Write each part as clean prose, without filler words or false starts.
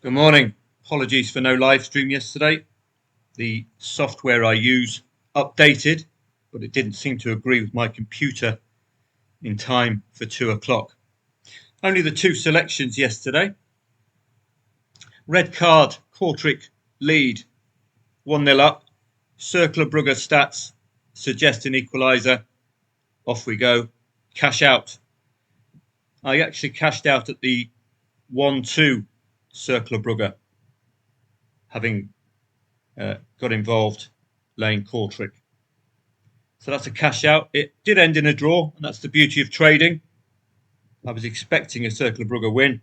Good morning. Apologies for no live stream yesterday. The software I use updated, but it didn't seem to agree with my computer in time for 2 o'clock. Only the two selections yesterday. Red card, Kortrijk lead, 1-0 up. Circle of Brugge stats suggest an equaliser. Off we go. Cash out. I actually cashed out at the 1-2 Circle of Brugge, having got involved laying Kortrijk. So that's a cash out. It did end in a draw, and that's the beauty of trading. I was expecting a Circle of Brugge win,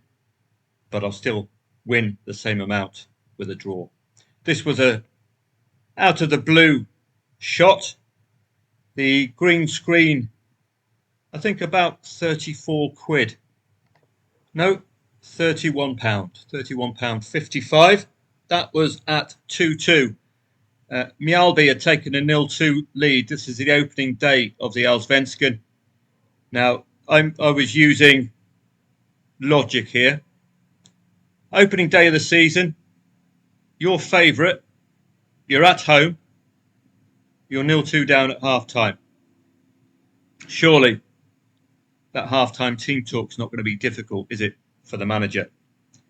but I'll still win the same amount with a draw. This was a out of the blue shot. The green screen, I think about 34 quid. No, £31. £31.55. That was at 2-2. Mjällby had taken a 0-2 lead. This is the opening day of the Allsvenskan. Now, I was using logic here. Opening day of the season, your favourite, you're at home, you're 0-2 down at half-time. Surely that half-time team talk's not going to be difficult, is it, for the manager?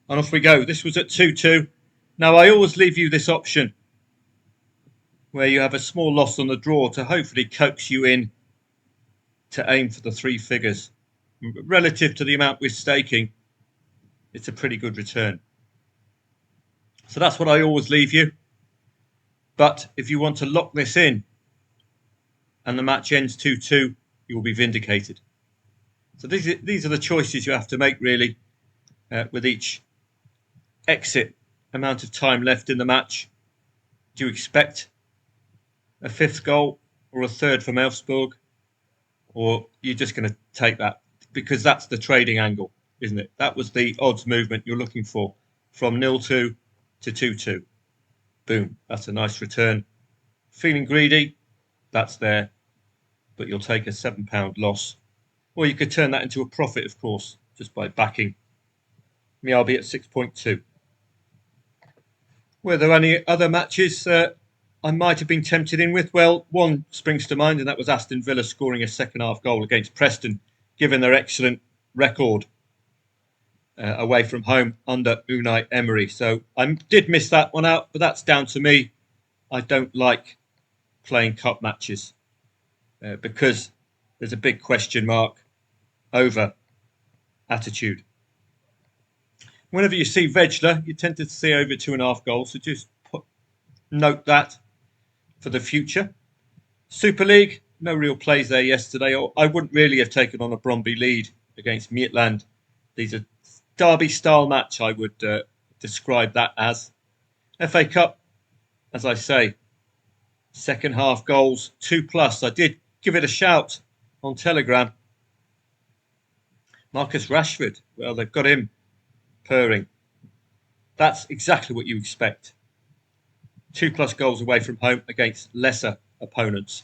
And off we go. This was at 2-2. Now, I always leave you this option where you have a small loss on the draw to hopefully coax you in to aim for the three figures. Relative to the amount we're staking, it's a pretty good return. So that's what I always leave you. But if you want to lock this in and the match ends 2-2, you will be vindicated. So these are the choices you have to make, really, with each exit amount of time left in the match. Do you expect a fifth goal or a third from Elfsborg? Or you're just going to take that because that's the trading angle, isn't it? That was the odds movement you're looking for from 0-2 to 2-2. Boom, that's a nice return. Feeling greedy, that's there, but you'll take a £7 loss. Or you could turn that into a profit, of course, just by backing Mjällby at 6.2. Were there any other matches I might have been tempted in with? Well, one springs to mind, and that was Aston Villa scoring a second-half goal against Preston, given their excellent record away from home under Unai Emery. So I did miss that one out, but that's down to me. I don't like playing cup matches because there's a big question mark over attitude. Whenever you see Vegler, you tend to see over 2.5 goals, so just note that for the future. Super League, no real plays there yesterday. I wouldn't really have taken on a Bromby lead against Midtjylland. These are derby-style match, I would describe that as. FA Cup, as I say, second half goals, 2+. I did give it a shout on Telegram. Marcus Rashford, well, they've got him purring. That's exactly what you expect. 2+ goals away from home against lesser opponents.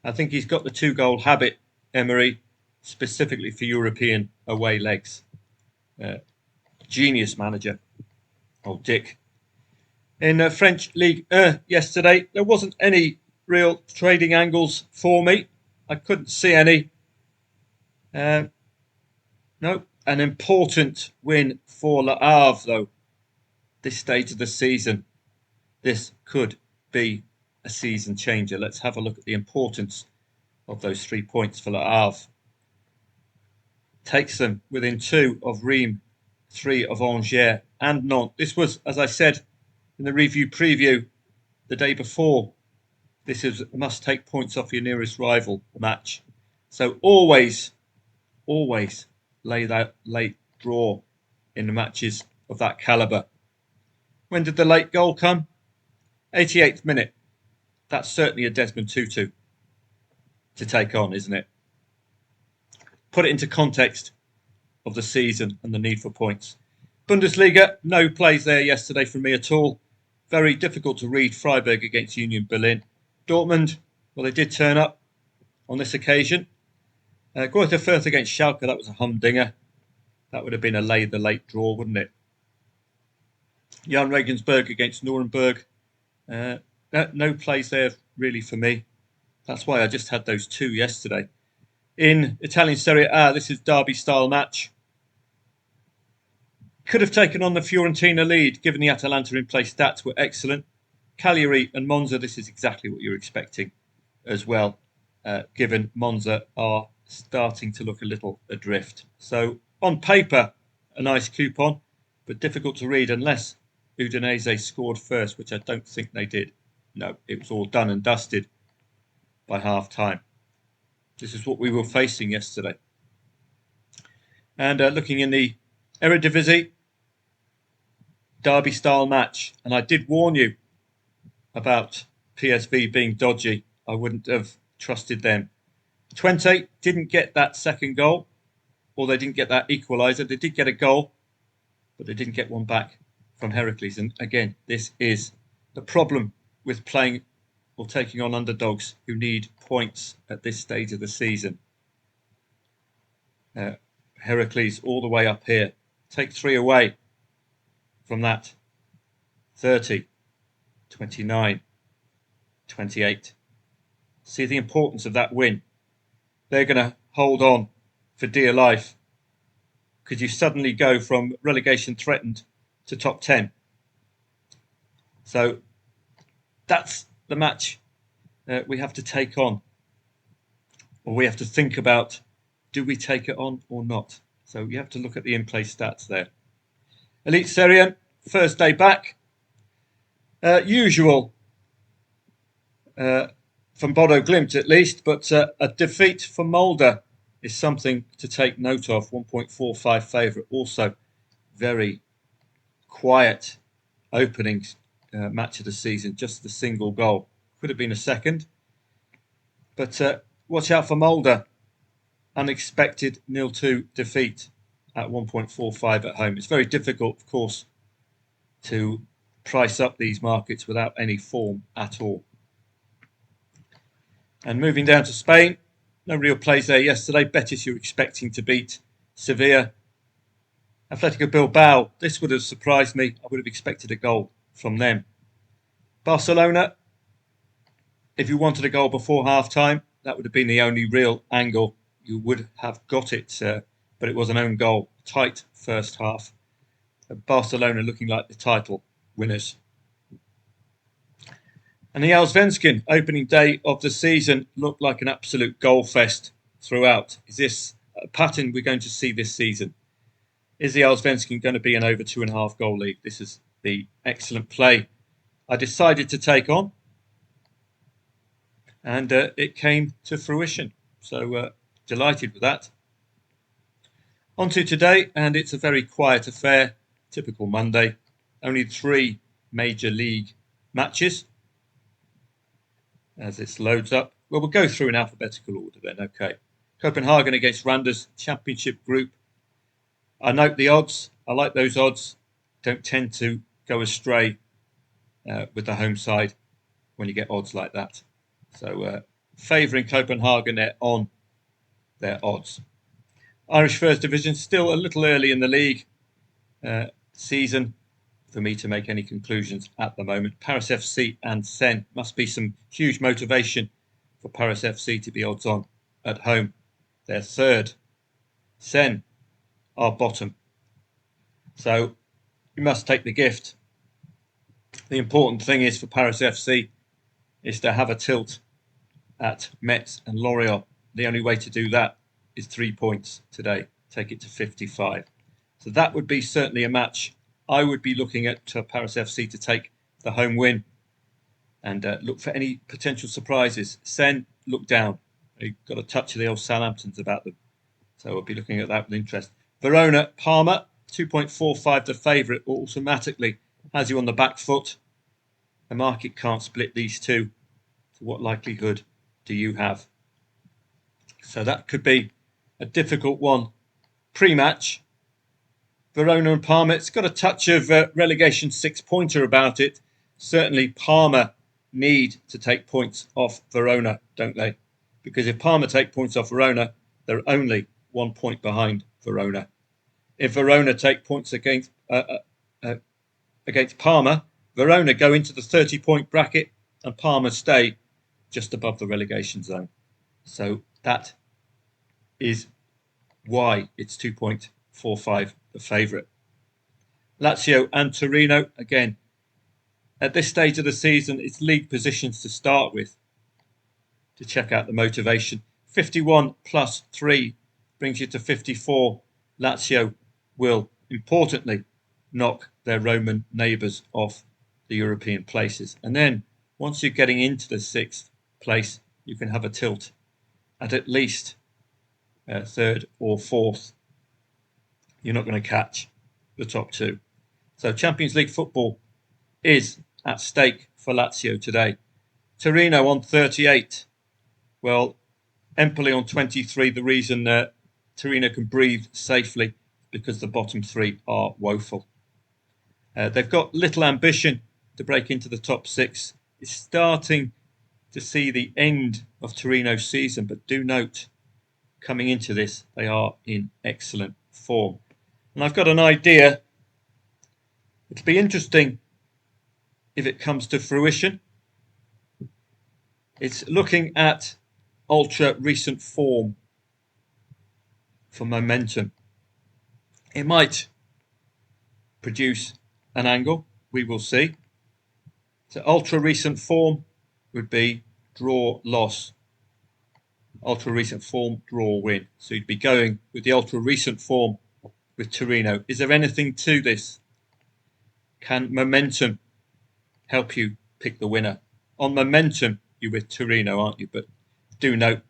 I think he's got the 2-goal habit, Emery, specifically for European away legs. Genius manager, old Dick. In French Ligue 1 yesterday, there wasn't any real trading angles for me. I couldn't see any. No, an important win for Le Havre, though. This stage of the season, this could be a season changer. Let's have a look at the importance of those 3 points for Le Havre. Takes them within 2 of Reims, 3 of Angers and Nantes. This was, as I said in the review preview the day before, this is a must take points off your nearest rival match. So always lay that late draw in the matches of that calibre. When did the late goal come? 88th minute. That's certainly a Desmond Tutu to take on, isn't it? Put it into context of the season and the need for points. Bundesliga, no plays there yesterday from me at all. Very difficult to read Freiburg against Union Berlin. Dortmund, well, they did turn up on this occasion. Greuther Fürth against Schalke, that was a humdinger. That would have been a late draw, wouldn't it? Jan Regensburg against Nuremberg. No plays there really for me. That's why I just had those two yesterday. In Italian Serie A, this is derby-style match. Could have taken on the Fiorentina lead, given the Atalanta in-play stats were excellent. Cagliari and Monza, this is exactly what you're expecting as well, given Monza are starting to look a little adrift. So, on paper, a nice coupon, but difficult to read unless Udinese scored first, which I don't think they did. No, it was all done and dusted by half-time. This is what we were facing yesterday. And looking in the Eredivisie, derby-style match. And I did warn you about PSV being dodgy. I wouldn't have trusted them. Twente didn't get that second goal, or they didn't get that equaliser. They did get a goal, but they didn't get one back from Heracles. And again, this is the problem with playing or taking on underdogs who need points at this stage of the season. Heracles all the way up here. Take 3 away from that. 30, 29, 28. See the importance of that win. They're going to hold on for dear life. Could you suddenly go from relegation threatened to top 10? So that's the match we have to take on. Or we have to think about, do we take it on or not? So you have to look at the in-play stats there. Elite Serie, first day back. Usual from Bodo Glimt at least, but a defeat for Molde is something to take note of. 1.45 favourite. Also very quiet opening match of the season. Just the single goal. Could have been a second. But watch out for Molde. Unexpected 0-2 defeat at 1.45 at home. It's very difficult, of course, to price up these markets without any form at all. And moving down to Spain, no real plays there yesterday. Betis you're expecting to beat Sevilla. Atletico Bilbao, this would have surprised me. I would have expected a goal from them. Barcelona, if you wanted a goal before half-time, that would have been the only real angle. You would have got it, but it was an own goal. Tight first half. Barcelona looking like the title winners. And the Allsvenskan, opening day of the season, looked like an absolute goal fest throughout. Is this a pattern we're going to see this season? Is the Allsvenskan going to be an over 2.5 goal league? This is the excellent play I decided to take on. And it came to fruition. So delighted with that. On to today, and it's a very quiet affair. Typical Monday. Only 3 major league matches. As this loads up. Well, we'll go through in alphabetical order then, okay. Copenhagen against Randers, Championship Group. I note the odds. I like those odds. Don't tend to go astray with the home side when you get odds like that. So favouring Copenhagen there on their odds. Irish First Division, still a little early in the league season for me to make any conclusions at the moment. Paris FC and Sen, must be some huge motivation for Paris FC to be odds on at home. They're third. Sen are bottom. So you must take the gift. The important thing is for Paris FC is to have a tilt at Metz and Lorient. The only way to do that is 3 points today. Take it to 55. So that would be certainly a match I would be looking at Paris FC to take the home win and look for any potential surprises. Sen, look down. You've got a touch of the old Southamptons about them. So I'll be looking at that with interest. Verona, Parma, 2.45 the favourite automatically has you on the back foot. The market can't split these two. So what likelihood do you have? So that could be a difficult one. Pre-match, Verona and Parma, it's got a touch of relegation 6-pointer about it. Certainly Parma need to take points off Verona, don't they? Because if Parma take points off Verona, they're only 1 point behind Verona. If Verona take points against against Parma. Verona go into the 30-point bracket and Parma stay just above the relegation zone. So that is why it's 2.45 the favourite. Lazio and Torino, again, at this stage of the season, it's league positions to start with to check out the motivation. 51 plus 3 brings you to 54. Lazio will, importantly, knock their Roman neighbours off the European places. And then, once you're getting into the 6th place, you can have a tilt at least 3rd or 4th. You're not going to catch the top 2. So Champions League football is at stake for Lazio today. Torino on 38. Well, Empoli on 23. The reason Torino can breathe safely because the bottom 3 are woeful. They've got little ambition to break into the top 6. It's starting to see the end of Torino's season, but do note, coming into this, they are in excellent form. And I've got an idea. It'll be interesting if it comes to fruition. It's looking at ultra recent form for momentum. It might produce an angle. We will see. So ultra recent form would be draw, loss. Ultra recent form, draw, win. So you'd be going with the ultra recent form with Torino. Is there anything to this? Can momentum help you pick the winner? On momentum, you're with Torino, aren't you? But do note,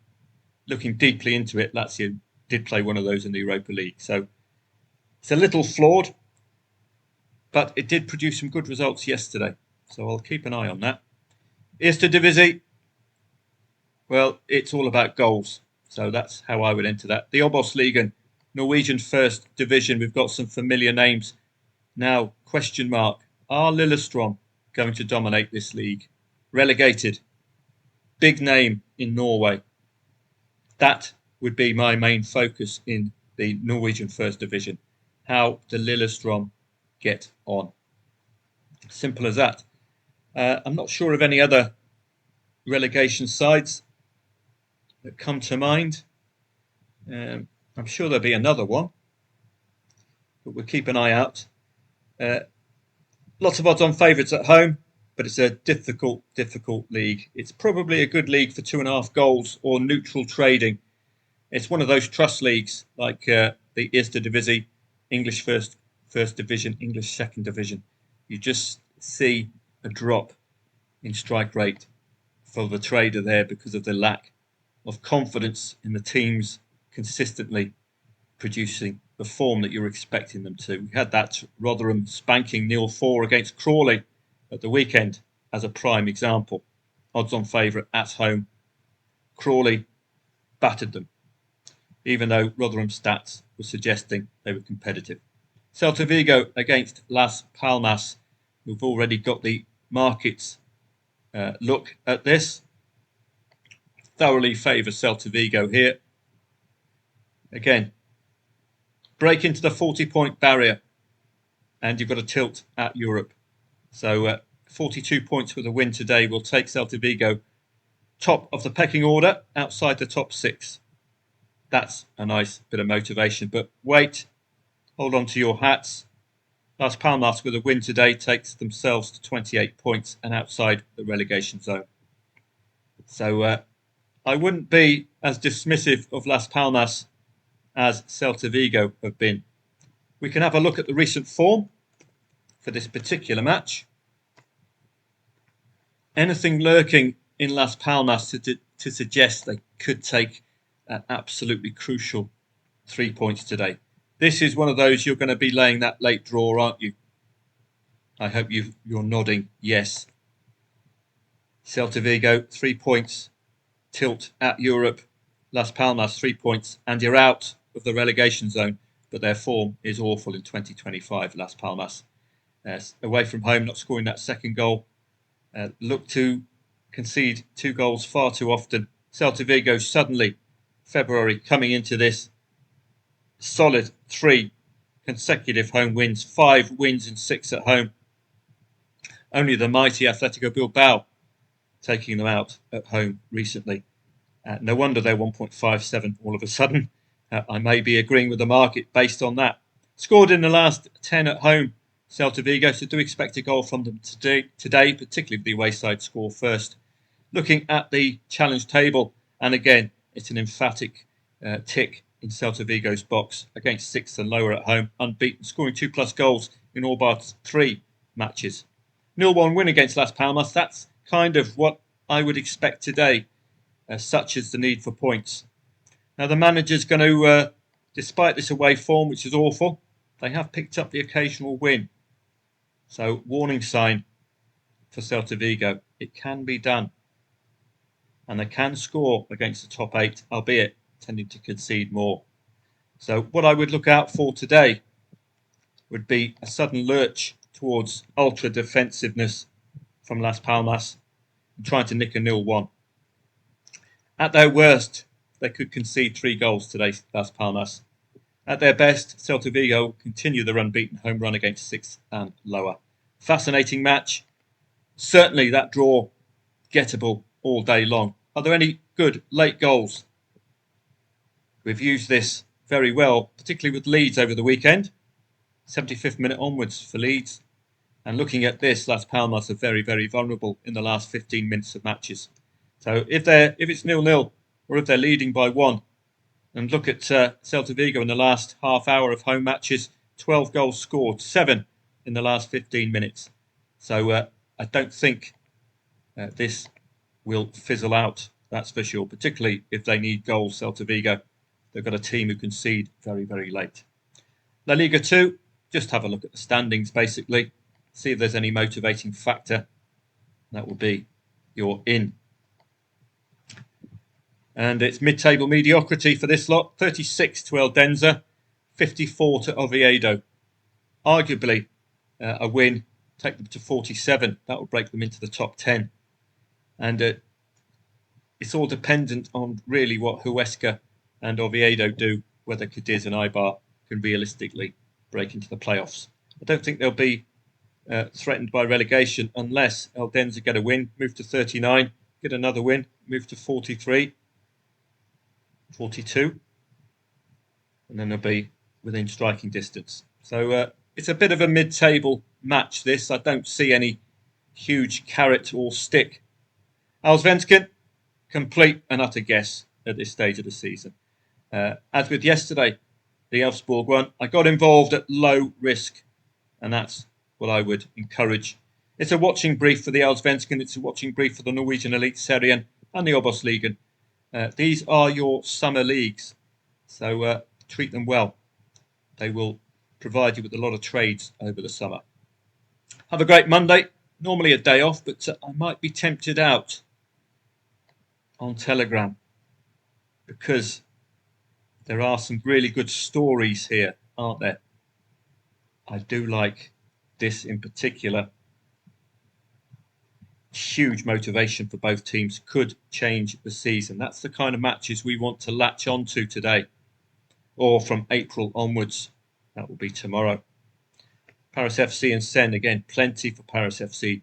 looking deeply into it, Lazio did play one of those in the Europa League. So it's a little flawed, but it did produce some good results yesterday. So I'll keep an eye on that. Eredivisie, well, it's all about goals. So that's how I would enter that. The Obos-ligaen, Norwegian First Division. We've got some familiar names. Now, question mark. Are Lillestrøm going to dominate this league? Relegated. Big name in Norway. That would be my main focus in the Norwegian First Division. How do Lillestrøm get on? Simple as that. I'm not sure of any other relegation sides that come to mind. I'm sure there'll be another one, but we'll keep an eye out. Lots of odds on favourites at home, but it's a difficult league. It's probably a good league for 2.5 goals or neutral trading. It's one of those trust leagues like the Eredivisie, English First Division, English Second Division. You just see a drop in strike rate for the trader there because of the lack of confidence in the teams consistently producing the form that you're expecting them to. We had that Rotherham spanking 0-4 against Crawley at the weekend as a prime example. Odds on favourite at home. Crawley battered them, even though Rotherham stats were suggesting they were competitive. Celta Vigo against Las Palmas. We've already got the markets look at this. Thoroughly favour Celta Vigo here. Again, break into the 40-point barrier and you've got a tilt at Europe. So 42 points with a win today will take Celta Vigo top of the pecking order, outside the top 6. That's a nice bit of motivation. But wait, hold on to your hats. Las Palmas with a win today takes themselves to 28 points and outside the relegation zone. So I wouldn't be as dismissive of Las Palmas as Celta Vigo have been. We can have a look at the recent form for this particular match. Anything lurking in Las Palmas to suggest they could take an absolutely crucial 3 points today. This is one of those you're going to be laying that late draw, aren't you? I hope you're nodding yes. Celta Vigo, 3 points, tilt at Europe. Las Palmas, 3 points, and you're out of the relegation zone. But their form is awful in 2025, Las Palmas. Away from home, not scoring that second goal. Look to concede 2 goals far too often. Celta Vigo suddenly, February, coming into this, solid 3 consecutive home wins, 5 wins and 6 at home. Only the mighty Atletico Bilbao taking them out at home recently. No wonder they're 1.57 all of a sudden. I may be agreeing with the market based on that. Scored in the last 10 at home, Celta Vigo, so do expect a goal from them today, particularly with the away side score first. Looking at the challenge table, and again, it's an emphatic tick in Celta Vigo's box against sixth and lower at home, unbeaten, scoring 2+ goals in all but 3 matches. 0-1 win against Las Palmas. That's kind of what I would expect today, such as the need for points. Now, the manager's going to, despite this away form, which is awful, they have picked up the occasional win. So, warning sign for Celta Vigo. It can be done. And they can score against the top 8, albeit tending to concede more. So, what I would look out for today would be a sudden lurch towards ultra defensiveness from Las Palmas and trying to nick a 0-1. At their worst, they could concede 3 goals today, Las Palmas. At their best, Celta Vigo continue their unbeaten home run against 6th and lower. Fascinating match. Certainly that draw gettable all day long. Are there any good late goals? We've used this very well, particularly with Leeds over the weekend. 75th minute onwards for Leeds. And looking at this, Las Palmas are very, very vulnerable in the last 15 minutes of matches. So if it's 0-0 or if they're leading by 1, and look at Celta Vigo in the last half hour of home matches, 12 goals scored, 7 in the last 15 minutes. So I don't think this will fizzle out, that's for sure, particularly if they need goals, Celta Vigo. They've got a team who concede very, very late. La Liga 2, just have a look at the standings, basically. See if there's any motivating factor. That will be your in. And it's mid-table mediocrity for this lot. 36 to Eldenza, 54 to Oviedo. Arguably a win, take them to 47. That will break them into the top 10. And it's all dependent on really what Huesca and Oviedo do, whether Cadiz and Eibar can realistically break into the playoffs. I don't think they'll be threatened by relegation unless Eldenza get a win, move to 39, get another win, move to 43, 42, and then they'll be within striking distance. So it's a bit of a mid-table match, this. I don't see any huge carrot or stick. Allsvenskan, complete and utter guess at this stage of the season. As with yesterday, the Elfsborg one, I got involved at low risk, and that's what I would encourage. It's a watching brief for the Allsvenskan, it's a watching brief for the Norwegian Elite Serien and the Obosligaen. These are your summer leagues, so treat them well. They will provide you with a lot of trades over the summer. Have a great Monday. Normally a day off, but I might be tempted out on Telegram because there are some really good stories here, aren't there? I do like this in particular. Huge motivation for both teams, could change the season. That's the kind of matches we want to latch onto today, or from April onwards. That will be tomorrow. Paris FC and Sen, again, plenty for Paris FC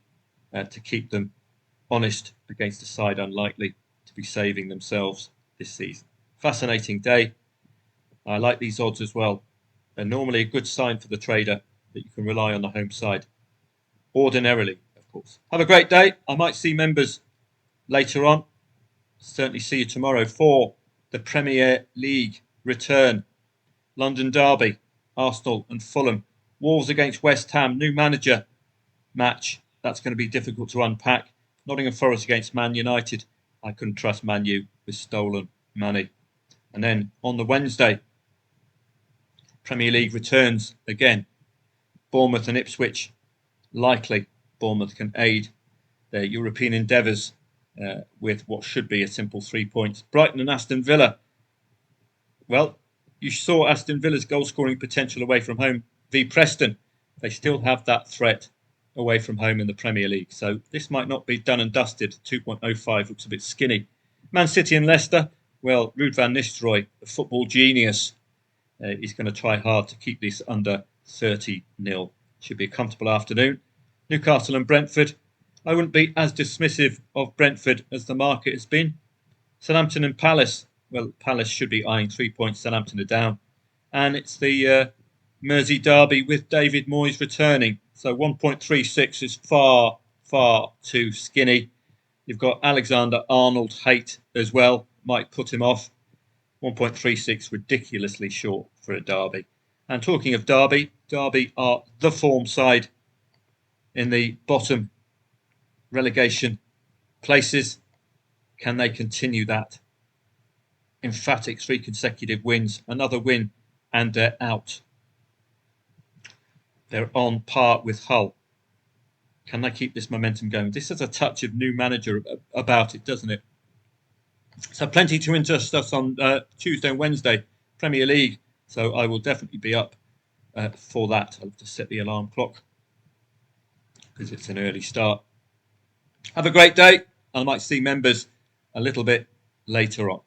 to keep them honest against a side unlikely to be saving themselves this season. Fascinating day. I like these odds as well. They're normally a good sign for the trader that you can rely on the home side. Ordinarily, of course. Have a great day. I might see members later on. Certainly see you tomorrow for the Premier League return. London Derby, Arsenal and Fulham. Wolves against West Ham, new manager match. That's going to be difficult to unpack. Nottingham Forest against Man United. I couldn't trust Man U with stolen money. And then on the Wednesday, Premier League returns again. Bournemouth and Ipswich. Likely Bournemouth can aid their European endeavours with what should be a simple 3 points. Brighton and Aston Villa. Well, you saw Aston Villa's goal-scoring potential away from home v Preston. They still have that threat away from home in the Premier League. So this might not be done and dusted. 2.05 looks a bit skinny. Man City and Leicester. Well, Ruud van Nistelrooy, the football genius, is going to try hard to keep this under 30-0. Should be a comfortable afternoon. Newcastle and Brentford. I wouldn't be as dismissive of Brentford as the market has been. Southampton and Palace. Well, Palace should be eyeing 3 points. Southampton are down. And it's the Mersey derby with David Moyes returning. So 1.36 is far, far too skinny. You've got Alexander-Arnold hate as well. Might put him off. 1.36 ridiculously short for a derby. And talking of Derby are the form side in the bottom relegation places. Can they continue that? Emphatic 3 consecutive wins. Another win and they're out. They're on par with Hull. Can they keep this momentum going? This has a touch of new manager about it, doesn't it? So plenty to interest us on Tuesday and Wednesday, Premier League. So I will definitely be up for that. I'll have to set the alarm clock because it's an early start. Have a great day. I might see members a little bit later on.